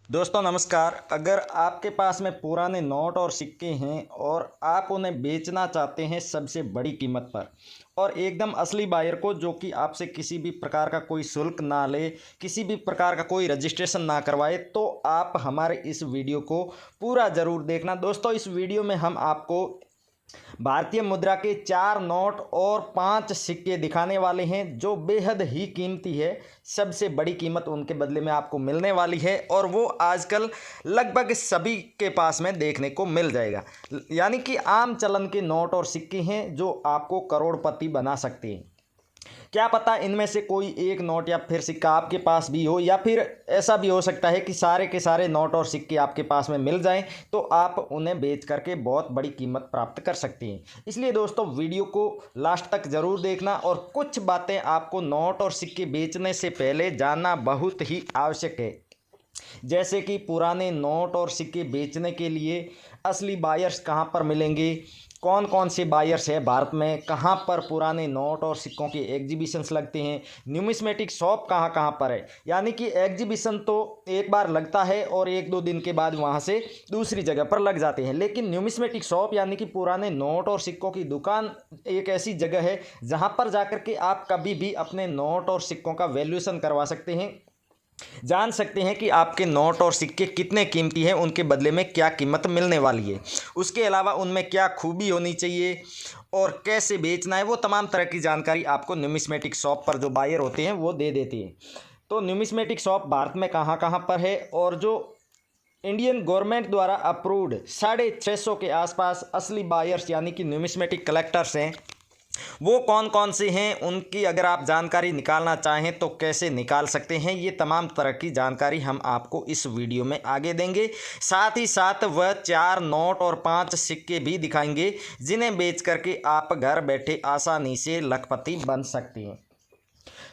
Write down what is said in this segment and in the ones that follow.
दोस्तों नमस्कार। अगर आपके पास में पुराने नोट और सिक्के हैं और आप उन्हें बेचना चाहते हैं सबसे बड़ी कीमत पर और एकदम असली बायर को, जो कि आपसे किसी भी प्रकार का कोई शुल्क ना ले, किसी भी प्रकार का कोई रजिस्ट्रेशन ना करवाए, तो आप हमारे इस वीडियो को पूरा ज़रूर देखना। दोस्तों इस वीडियो में हम आपको भारतीय मुद्रा के 4 नोट और 5 सिक्के दिखाने वाले हैं जो बेहद ही कीमती है। सबसे बड़ी कीमत उनके बदले में आपको मिलने वाली है और वो आजकल लगभग सभी के पास में देखने को मिल जाएगा। यानी कि आम चलन के नोट और सिक्के हैं जो आपको करोड़पति बना सकते हैं। क्या पता इनमें से कोई एक नोट या फिर सिक्का आपके पास भी हो, या फिर ऐसा भी हो सकता है कि सारे के सारे नोट और सिक्के आपके पास में मिल जाएं, तो आप उन्हें बेच करके बहुत बड़ी कीमत प्राप्त कर सकते हैं। इसलिए दोस्तों वीडियो को लास्ट तक ज़रूर देखना और कुछ बातें आपको नोट और सिक्के बेचने से पहले जानना बहुत ही आवश्यक है। जैसे कि पुराने नोट और सिक्के बेचने के लिए असली बायर्स कहाँ पर मिलेंगे, कौन कौन से बायर्स है भारत में, कहाँ पर पुराने नोट और सिक्कों के एग्जीबिशंस लगते हैं, न्यूमिस्मेटिक शॉप कहाँ कहाँ पर है। यानी कि एग्जीबिशन तो एक बार लगता है और एक दो दिन के बाद वहाँ से दूसरी जगह पर लग जाते हैं, लेकिन न्यूमिस्मेटिक शॉप यानी कि पुराने नोट और सिक्कों की दुकान एक ऐसी जगह है जहाँ पर जाकर के आप कभी भी अपने नोट और सिक्कों का वैल्यूएशन करवा सकते हैं, जान सकते हैं कि आपके नोट और सिक्के कितने कीमती हैं, उनके बदले में क्या कीमत मिलने वाली है, उसके अलावा उनमें क्या खूबी होनी चाहिए और कैसे बेचना है, वो तमाम तरह की जानकारी आपको न्यूमिस्मेटिक शॉप पर जो बायर होते हैं वो दे देती है। तो न्यूमिस्मेटिक शॉप भारत में कहाँ कहाँ पर है और जो इंडियन गवर्नमेंट द्वारा अप्रूव्ड 650 के आसपास असली बायर्स यानी कि न्यूमिस्मेटिक कलेक्टर्स हैं, वो कौन कौन से हैं, उनकी अगर आप जानकारी निकालना चाहें तो कैसे निकाल सकते हैं, ये तमाम तरह की जानकारी हम आपको इस वीडियो में आगे देंगे। साथ ही साथ वह 4 नोट और 5 सिक्के भी दिखाएंगे जिन्हें बेच करके आप घर बैठे आसानी से लखपति बन सकते हैं।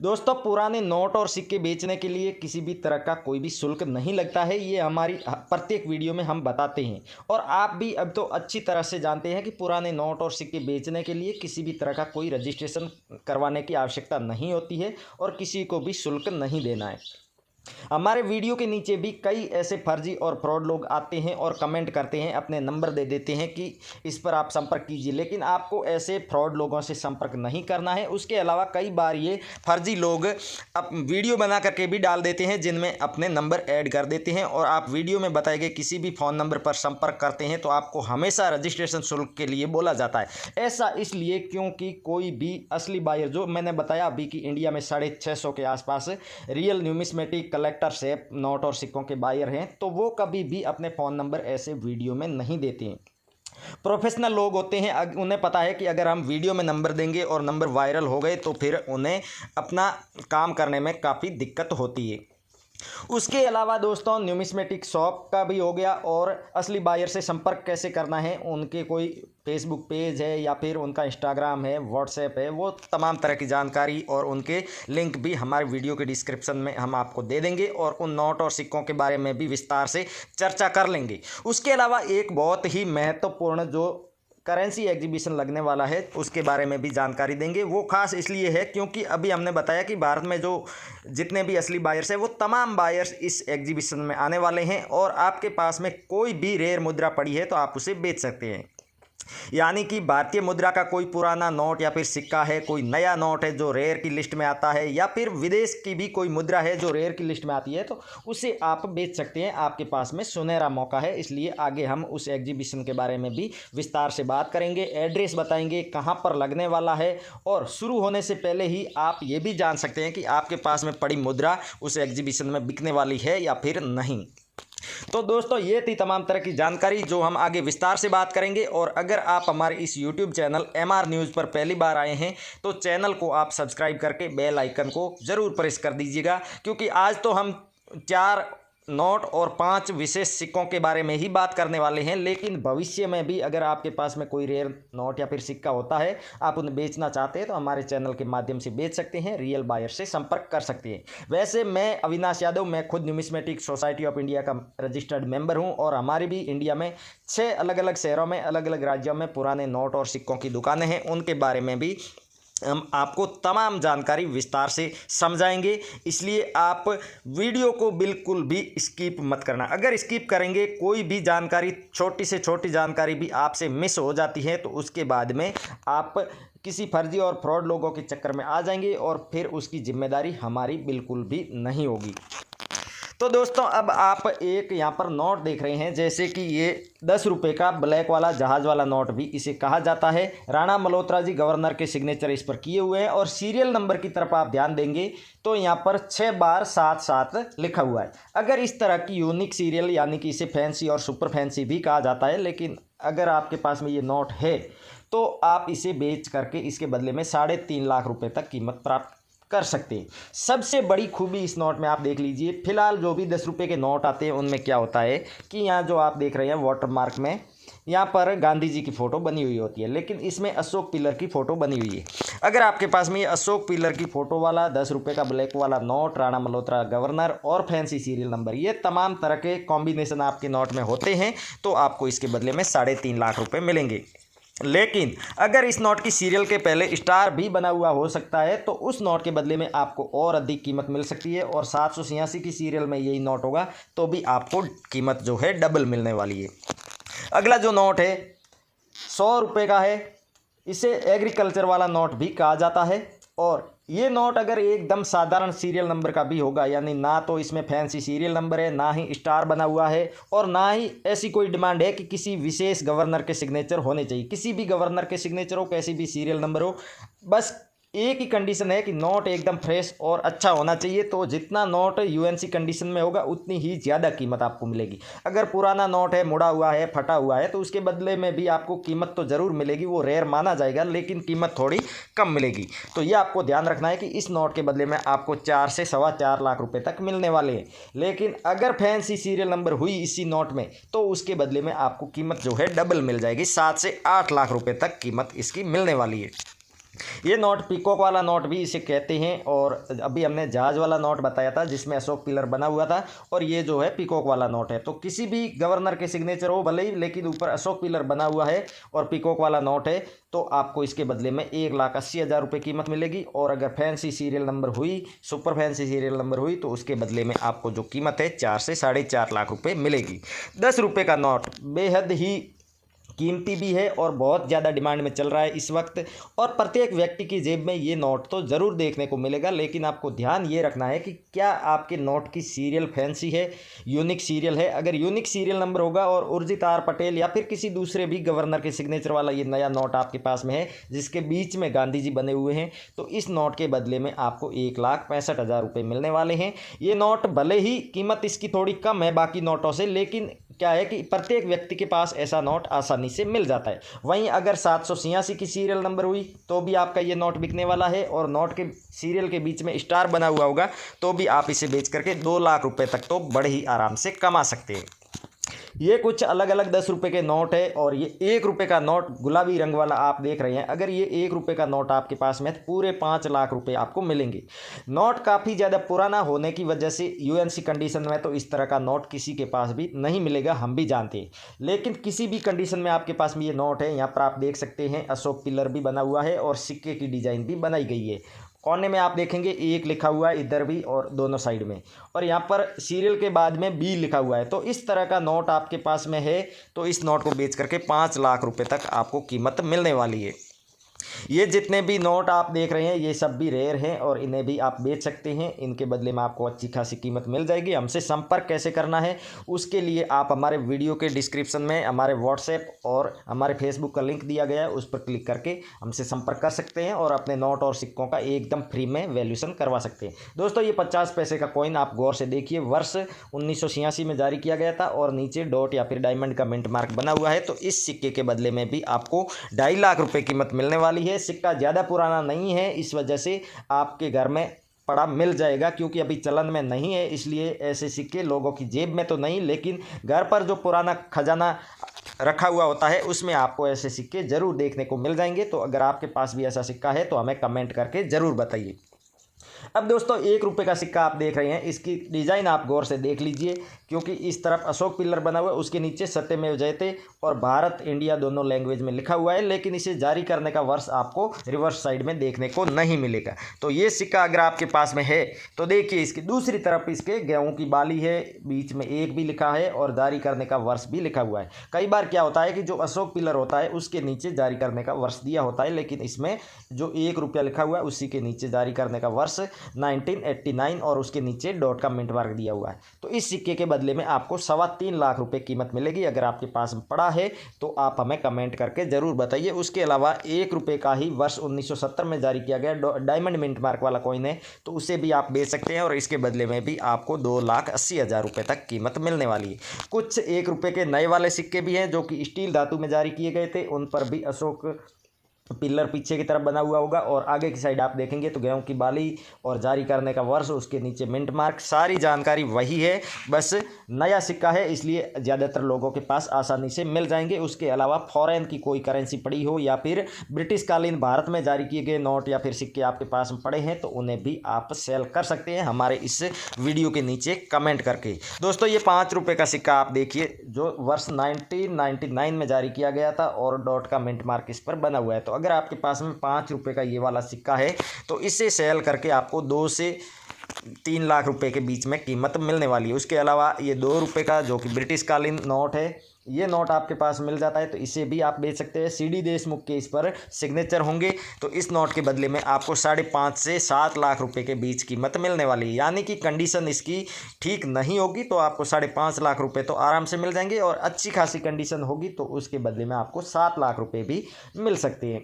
दोस्तों पुराने नोट और सिक्के बेचने के लिए किसी भी तरह का कोई भी शुल्क नहीं लगता है, ये हमारी प्रत्येक वीडियो में हम बताते हैं। और आप भी अब तो अच्छी तरह से जानते हैं कि पुराने नोट और सिक्के बेचने के लिए किसी भी तरह का कोई रजिस्ट्रेशन करवाने की आवश्यकता नहीं होती है और किसी को भी शुल्क नहीं देना है। हमारे वीडियो के नीचे भी कई ऐसे फर्जी और फ्रॉड लोग आते हैं और कमेंट करते हैं, अपने नंबर दे देते हैं कि इस पर आप संपर्क कीजिए, लेकिन आपको ऐसे फ्रॉड लोगों से संपर्क नहीं करना है। उसके अलावा कई बार ये फर्जी लोग अब वीडियो बना करके भी डाल देते हैं जिनमें अपने नंबर ऐड कर देते हैं और आप वीडियो में बताए गए किसी भी फ़ोन नंबर पर संपर्क करते हैं तो आपको हमेशा रजिस्ट्रेशन शुल्क के लिए बोला जाता है। ऐसा इसलिए क्योंकि कोई भी असली बायर, जो मैंने बताया अभी कि इंडिया में 650 के आसपास रियल न्यूमिस्मेटिक कलेक्टर से नोट और सिक्कों के बायर हैं, तो वो कभी भी अपने फ़ोन नंबर ऐसे वीडियो में नहीं देते हैं। प्रोफेशनल लोग होते हैं, उन्हें पता है कि अगर हम वीडियो में नंबर देंगे और नंबर वायरल हो गए तो फिर उन्हें अपना काम करने में काफ़ी दिक्कत होती है। उसके अलावा दोस्तों न्यूमिस्मेटिक शॉप का भी हो गया, और असली बायर से संपर्क कैसे करना है, उनके कोई फेसबुक पेज है या फिर उनका इंस्टाग्राम है, व्हाट्सएप है, वो तमाम तरह की जानकारी और उनके लिंक भी हमारे वीडियो के डिस्क्रिप्शन में हम आपको दे देंगे और उन नोट और सिक्कों के बारे में भी विस्तार से चर्चा कर लेंगे। उसके अलावा एक बहुत ही महत्वपूर्ण जो करेंसी एग्जीबिशन लगने वाला है उसके बारे में भी जानकारी देंगे। वो खास इसलिए है क्योंकि अभी हमने बताया कि भारत में जो जितने भी असली बायर्स हैं वो तमाम बायर्स इस एग्जीबिशन में आने वाले हैं और आपके पास में कोई भी रेयर मुद्रा पड़ी है तो आप उसे बेच सकते हैं। यानी कि भारतीय मुद्रा का कोई पुराना नोट या फिर सिक्का है, कोई नया नोट है जो रेयर की लिस्ट में आता है, या फिर विदेश की भी कोई मुद्रा है जो रेयर की लिस्ट में आती है, तो उसे आप बेच सकते हैं। आपके पास में सुनहरा मौका है। इसलिए आगे हम उस एग्जीबिशन के बारे में भी विस्तार से बात करेंगे, एड्रेस बताएंगे कहाँ पर लगने वाला है, और शुरू होने से पहले ही आप ये भी जान सकते हैं कि आपके पास में पड़ी मुद्रा उस एग्जीबिशन में बिकने वाली है या फिर नहीं। तो दोस्तों ये थी तमाम तरह की जानकारी जो हम आगे विस्तार से बात करेंगे। और अगर आप हमारे इस YouTube चैनल MR न्यूज़ पर पहली बार आए हैं तो चैनल को आप सब्सक्राइब करके बेल आइकन को ज़रूर प्रेस कर दीजिएगा, क्योंकि आज तो हम 4 नोट और 5 विशेष सिक्कों के बारे में ही बात करने वाले हैं, लेकिन भविष्य में भी अगर आपके पास में कोई रेयर नोट या फिर सिक्का होता है, आप उन्हें बेचना चाहते हैं तो हमारे चैनल के माध्यम से बेच सकते हैं, रियल बायर से संपर्क कर सकते हैं। वैसे मैं अविनाश यादव, मैं खुद न्यूमिस्मेटिक सोसाइटी ऑफ इंडिया का रजिस्टर्ड मेंबर हूं और हमारी भी इंडिया में 6 अलग अलग शहरों में, अलग अलग राज्यों में पुराने नोट और सिक्कों की दुकानें हैं। उनके बारे में भी हम आपको तमाम जानकारी विस्तार से समझाएंगे, इसलिए आप वीडियो को बिल्कुल भी स्किप मत करना। अगर स्किप करेंगे कोई भी जानकारी, छोटी से छोटी जानकारी भी आपसे मिस हो जाती है तो उसके बाद में आप किसी फर्जी और फ्रॉड लोगों के चक्कर में आ जाएंगे और फिर उसकी जिम्मेदारी हमारी बिल्कुल भी नहीं होगी। तो दोस्तों अब आप एक यहाँ पर नोट देख रहे हैं, जैसे कि ये 10 रुपये का ब्लैक वाला जहाज़ वाला नोट भी इसे कहा जाता है। राणा मल्होत्रा जी गवर्नर के सिग्नेचर इस पर किए हुए हैं और सीरियल नंबर की तरफ आप ध्यान देंगे तो यहाँ पर 6 बार 7 लिखा हुआ है। अगर इस तरह की यूनिक सीरियल, यानी कि इसे फैंसी और सुपर फैंसी भी कहा जाता है, लेकिन अगर आपके पास में ये नोट है तो आप इसे बेच करके इसके बदले में 3.5 लाख रुपये तक कीमत प्राप्त कर सकते हैं। सबसे बड़ी खूबी इस नोट में आप देख लीजिए, फिलहाल जो भी 10 रुपये के नोट आते हैं उनमें क्या होता है कि यहाँ जो आप देख रहे हैं वाटर मार्क में यहाँ पर गांधी जी की फ़ोटो बनी हुई होती है, लेकिन इसमें अशोक पिलर की फ़ोटो बनी हुई है। अगर आपके पास में ये अशोक पिलर की फ़ोटो वाला 10 रुपये का ब्लैक वाला नोट, राणा मल्होत्रा गवर्नर और फैंसी सीरियल नंबर, ये तमाम तरह के कॉम्बिनेशन आपके नोट में होते हैं तो आपको इसके बदले में 3.5 लाख रुपये मिलेंगे। लेकिन अगर इस नोट की सीरियल के पहले स्टार भी बना हुआ हो सकता है तो उस नोट के बदले में आपको और अधिक कीमत मिल सकती है, और 786 की सीरियल में यही नोट होगा तो भी आपको कीमत जो है डबल मिलने वाली है। अगला जो नोट है 100 रुपये का है, इसे एग्रीकल्चर वाला नोट भी कहा जाता है। और ये नोट अगर एकदम साधारण सीरियल नंबर का भी होगा, यानी ना तो इसमें फैंसी सीरियल नंबर है, ना ही स्टार बना हुआ है, और ना ही ऐसी कोई डिमांड है कि किसी विशेष गवर्नर के सिग्नेचर होने चाहिए। किसी भी गवर्नर के सिग्नेचर हो, कैसी भी सीरियल नंबर हो, बस एक ही कंडीशन है कि नोट एकदम फ्रेश और अच्छा होना चाहिए। तो जितना नोट यूएनसी कंडीशन में होगा उतनी ही ज़्यादा कीमत आपको मिलेगी। अगर पुराना नोट है, मुड़ा हुआ है, फटा हुआ है, तो उसके बदले में भी आपको कीमत तो ज़रूर मिलेगी, वो रेयर माना जाएगा, लेकिन कीमत थोड़ी कम मिलेगी। तो ये आपको ध्यान रखना है कि इस नोट के बदले में आपको 4 से 4.25 लाख रुपये तक मिलने वाले हैं। लेकिन अगर फैंसी सीरियल नंबर हुई इसी नोट में तो उसके बदले में आपको कीमत जो है डबल मिल जाएगी, 7 से 8 लाख रुपये तक कीमत इसकी मिलने वाली है। ये नोट पीकॉक वाला नोट भी इसे कहते हैं, और अभी हमने जहाज वाला नोट बताया था जिसमें अशोक पिलर बना हुआ था, और ये जो है पीकॉक वाला नोट है। तो किसी भी गवर्नर के सिग्नेचर हो भले ही, लेकिन ऊपर अशोक पिलर बना हुआ है और पीकॉक वाला नोट है तो आपको इसके बदले में 1,80,000 रुपये कीमत मिलेगी। और अगर फैंसी सीरियल नंबर हुई, सुपर फैंसी सीरियल नंबर हुई, तो उसके बदले में आपको जो कीमत है 4 से 4.5 लाख रुपये मिलेगी। 10 रुपये का नोट बेहद ही कीमती भी है और बहुत ज़्यादा डिमांड में चल रहा है इस वक्त, और प्रत्येक व्यक्ति की जेब में ये नोट तो ज़रूर देखने को मिलेगा। लेकिन आपको ध्यान ये रखना है कि क्या आपके नोट की सीरियल फैंसी है, यूनिक सीरियल है। अगर यूनिक सीरियल नंबर होगा और उर्जित आर पटेल या फिर किसी दूसरे भी गवर्नर के सिग्नेचर वाला ये नया नोट आपके पास में है जिसके बीच में गांधी जी बने हुए हैं, तो इस नोट के बदले में आपको 1,65,000 रुपये मिलने वाले हैं। ये नोट भले ही कीमत इसकी थोड़ी कम है बाकी नोटों से, लेकिन क्या है कि प्रत्येक व्यक्ति के पास ऐसा नोट आसानी से मिल जाता है। वहीं अगर 786 की सीरियल नंबर हुई तो भी आपका ये नोट बिकने वाला है, और नोट के सीरियल के बीच में स्टार बना हुआ होगा तो भी आप इसे बेच करके 2 लाख रुपए तक तो बड़े ही आराम से कमा सकते हैं। ये कुछ अलग अलग 10 रुपये के नोट है, और ये 1 रुपये का नोट गुलाबी रंग वाला आप देख रहे हैं। अगर ये 1 रुपये का नोट आपके पास में पूरे 5 लाख रुपए आपको मिलेंगे। नोट काफ़ी ज़्यादा पुराना होने की वजह से यूएनसी कंडीशन में तो इस तरह का नोट किसी के पास भी नहीं मिलेगा, हम भी जानते हैं। लेकिन किसी भी कंडीशन में आपके पास में ये नोट है, यहाँ पर आप देख सकते हैं अशोक पिलर भी बना हुआ है और सिक्के की डिज़ाइन भी बनाई गई है। कोने में आप देखेंगे 1 लिखा हुआ है इधर भी और दोनों साइड में, और यहाँ पर सीरियल के बाद में B लिखा हुआ है। तो इस तरह का नोट आपके पास में है तो इस नोट को बेच करके 5 लाख रुपए तक आपको कीमत मिलने वाली है। ये जितने भी नोट आप देख रहे हैं ये सब भी रेयर हैं और इन्हें भी आप बेच सकते हैं। इनके बदले में आपको अच्छी खासी कीमत मिल जाएगी। हमसे संपर्क कैसे करना है उसके लिए आप हमारे वीडियो के डिस्क्रिप्शन में हमारे व्हाट्सएप और हमारे फेसबुक का लिंक दिया गया है, उस पर क्लिक करके हमसे संपर्क कर सकते हैं और अपने नोट और सिक्कों का एकदम फ्री में वैल्यूएशन करवा सकते हैं। दोस्तों ये 50 पैसे का कॉइन आप गौर से देखिए, वर्ष 1986 में जारी किया गया था और नीचे डॉट या फिर डायमंड का मिंट मार्क बना हुआ है। तो इस सिक्के के बदले में भी आपको 2.5 लाख रुपए कीमत मिलने वाली है। सिक्का ज़्यादा पुराना नहीं है, इस वजह से आपके घर में पड़ा मिल जाएगा, क्योंकि अभी चलन में नहीं है, इसलिए ऐसे सिक्के लोगों की जेब में तो नहीं, लेकिन घर पर जो पुराना खजाना रखा हुआ होता है उसमें आपको ऐसे सिक्के ज़रूर देखने को मिल जाएंगे। तो अगर आपके पास भी ऐसा सिक्का है तो हमें कमेंट करके ज़रूर बताइए। अब दोस्तों 1 रुपये का सिक्का आप देख रहे हैं, इसकी डिज़ाइन आप गौर से देख लीजिए, क्योंकि इस तरफ अशोक पिल्लर बना हुआ है, उसके नीचे सत्यमेव जयते और भारत इंडिया दोनों लैंग्वेज में लिखा हुआ है, लेकिन इसे जारी करने का वर्ष आपको रिवर्स साइड में देखने को नहीं मिलेगा। तो ये सिक्का अगर आपके पास में है तो देखिए, इसकी दूसरी तरफ इसके गेहूं की बाली है, बीच में 1 भी लिखा है और जारी करने का वर्ष भी लिखा हुआ है। कई बार क्या होता है कि जो अशोक पिल्लर होता है उसके नीचे जारी करने का वर्ष दिया होता है, लेकिन इसमें जो 1 रुपया लिखा हुआ है उसी के नीचे जारी करने का वर्ष 1989 और उसके नीचे डॉट का मिंट मार्क दिया हुआ है। तो इस सिक्के के बदले में आपको 3.25 लाख रुपए कीमत मिलेगी। अगर आपके पास पड़ा है तो आप हमें कमेंट करके ज़रूर बताइए। उसके अलावा 1 रुपये का ही वर्ष 1970 में जारी किया गया डायमंड मिंट मार्क वाला कॉइन है, तो उसे भी आप बेच सकते हैं और इसके बदले में भी आपको 2,80,000 रुपये तक कीमत मिलने वाली है। कुछ 1 रुपये के नए वाले सिक्के भी हैं जो कि स्टील धातु में जारी किए गए थे, उन पर भी अशोक पिल्लर पीछे की तरफ बना हुआ होगा और आगे की साइड आप देखेंगे तो गेहूं की बाली और जारी करने का वर्ष, उसके नीचे मिंट मार्क, सारी जानकारी वही है, बस नया सिक्का है इसलिए ज़्यादातर लोगों के पास आसानी से मिल जाएंगे। उसके अलावा फॉरेन की कोई करेंसी पड़ी हो या फिर ब्रिटिश कालीन भारत में जारी किए गए नोट या फिर सिक्के आपके पास पड़े हैं तो उन्हें भी आप सेल कर सकते हैं हमारे इस वीडियो के नीचे कमेंट करके। दोस्तों ये 5 रुपये का सिक्का आप देखिए जो वर्ष 1999 में जारी किया गया था और डॉट का मिंट मार्क इस पर बना हुआ है। तो अगर आपके पास में 5 रुपये का ये वाला सिक्का है तो इसे सेल करके आपको 2 से 3 लाख रुपए के बीच में कीमत मिलने वाली है। उसके अलावा ये 2 रुपये का जो कि ब्रिटिश कालीन नोट है, ये नोट आपके पास मिल जाता है तो इसे भी आप बेच सकते हैं। CD देशमुख के इस पर सिग्नेचर होंगे तो इस नोट के बदले में आपको 5.5 से 7 लाख रुपए के बीच कीमत मिलने वाली है। यानी कि कंडीशन इसकी ठीक नहीं होगी तो आपको 5.5 लाख रुपए तो आराम से मिल जाएंगे और अच्छी खासी कंडीशन होगी तो उसके बदले में आपको 7 लाख रुपए भी मिल सकते हैं।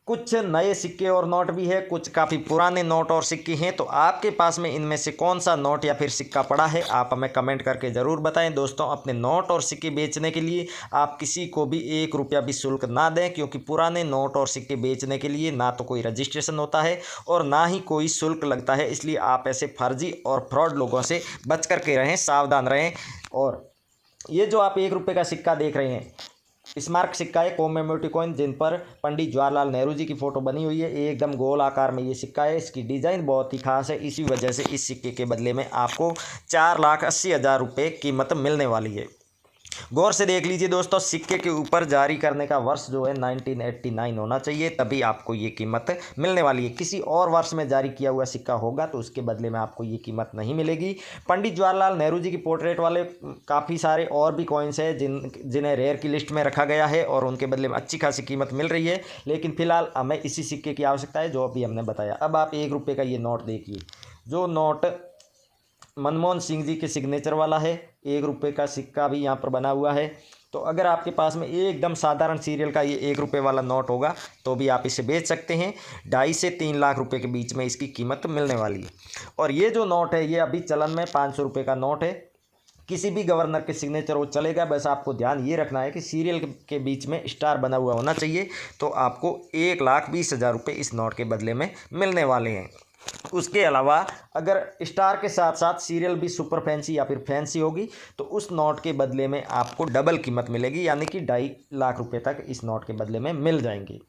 कुछ नए सिक्के और नोट भी है, कुछ काफ़ी पुराने नोट और सिक्के हैं, तो आपके पास में इनमें से कौन सा नोट या फिर सिक्का पड़ा है आप हमें कमेंट करके ज़रूर बताएं। दोस्तों अपने नोट और सिक्के बेचने के लिए आप किसी को भी 1 रुपया भी शुल्क ना दें, क्योंकि पुराने नोट और सिक्के बेचने के लिए ना तो कोई रजिस्ट्रेशन होता है और ना ही कोई शुल्क लगता है। इसलिए आप ऐसे फर्जी और फ्रॉड लोगों से बच करके रहें, सावधान रहें। और ये जो आप 1 रुपये का सिक्का देख रहे हैं, स्मारक सिक्का है, कॉमेमोरेटिव कॉइन, जिन पर पंडित जवाहरलाल नेहरू जी की फोटो बनी हुई है। एकदम गोल आकार में ये सिक्का है, इसकी डिज़ाइन बहुत ही खास है, इसी वजह से इस सिक्के के बदले में आपको 4,80,000 रुपये कीमत मिलने वाली है। गौर से देख लीजिए दोस्तों, सिक्के के ऊपर जारी करने का वर्ष जो है 1989 होना चाहिए, तभी आपको ये कीमत मिलने वाली है। किसी और वर्ष में जारी किया हुआ सिक्का होगा तो उसके बदले में आपको ये कीमत नहीं मिलेगी। पंडित जवाहरलाल नेहरू जी की पोर्ट्रेट वाले काफ़ी सारे और भी कॉइन्स हैं जिन्हें रेयर की लिस्ट में रखा गया है और उनके बदले में अच्छी खासी कीमत मिल रही है, लेकिन फिलहाल हमें इसी सिक्के की आवश्यकता है जो अभी हमने बताया। अब आप 1 रुपये का ये नोट देखिए, जो नोट मनमोहन सिंह जी के सिग्नेचर वाला है। 1 रुपये का सिक्का भी यहाँ पर बना हुआ है। तो अगर आपके पास में एकदम साधारण सीरियल का ये 1 रुपये वाला नोट होगा तो भी आप इसे बेच सकते हैं। 2.5 से 3 लाख रुपए के बीच में इसकी कीमत मिलने वाली है। और ये जो नोट है ये अभी चलन में 500 रुपये का नोट है, किसी भी गवर्नर के सिग्नेचर वो चलेगा। बस आपको ध्यान ये रखना है कि सीरियल के बीच में स्टार बना हुआ होना चाहिए। तो आपको 1,20,000 रुपये इस नोट के बदले में मिलने वाले हैं। उसके अलावा अगर स्टार के साथ साथ सीरियल भी सुपर फैंसी या फिर फैंसी होगी तो उस नोट के बदले में आपको डबल कीमत मिलेगी, यानी कि 2.5 लाख रुपए तक इस नोट के बदले में मिल जाएंगे।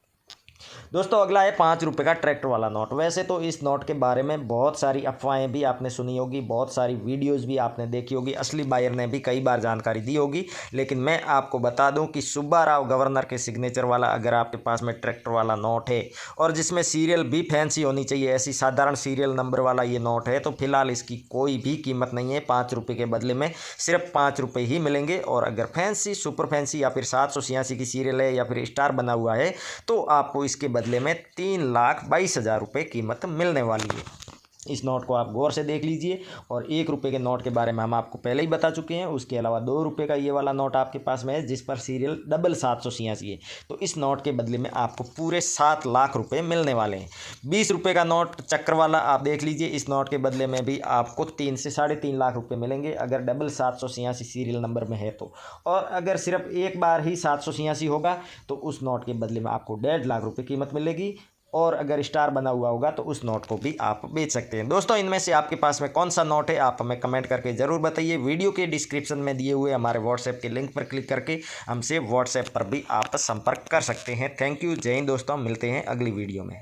दोस्तों अगला है 5 रुपये का ट्रैक्टर वाला नोट। वैसे तो इस नोट के बारे में बहुत सारी अफवाहें भी आपने सुनी होगी, बहुत सारी वीडियोस भी आपने देखी होगी, असली बायर ने भी कई बार जानकारी दी होगी, लेकिन मैं आपको बता दूं कि सुब्बा राव गवर्नर के सिग्नेचर वाला अगर आपके पास में ट्रैक्टर वाला नोट है और जिसमें सीरियल भी फैंसी होनी चाहिए, ऐसी साधारण सीरियल नंबर वाला ये नोट है, तो फिलहाल इसकी कोई भी कीमत नहीं है। 5 रुपये के बदले में सिर्फ 5 रुपये ही मिलेंगे। और अगर फैंसी, सुपर फैंसी या फिर 786 की सीरियल है या फिर स्टार बना हुआ है तो आपको इसके बदले में 3,22,000 रुपये कीमत मिलने वाली है। इस नोट को आप गौर से देख लीजिए। और 1 रुपये के नोट के बारे में हम आपको पहले ही बता चुके हैं। उसके अलावा 2 रुपये का ये वाला नोट आपके पास में है जिस पर सीरियल 786 है, तो इस नोट के बदले में आपको पूरे 7 लाख रुपये मिलने वाले हैं। 20 रुपये का नोट चक्र वाला आप देख लीजिए, इस नोट के बदले में भी आपको 3 से 3.5 लाख रुपये मिलेंगे अगर 786 सीरियल नंबर में है तो। और अगर सिर्फ एक बार ही 786 होगा तो उस नोट के बदले में आपको 1.5 लाख रुपये कीमत मिलेगी। और अगर स्टार बना हुआ होगा तो उस नोट को भी आप बेच सकते हैं। दोस्तों इनमें से आपके पास में कौन सा नोट है आप हमें कमेंट करके ज़रूर बताइए। वीडियो के डिस्क्रिप्शन में दिए हुए हमारे व्हाट्सएप के लिंक पर क्लिक करके हमसे व्हाट्सएप पर भी आप संपर्क कर सकते हैं। थैंक यू, जय हिंद दोस्तों, मिलते हैं अगली वीडियो में।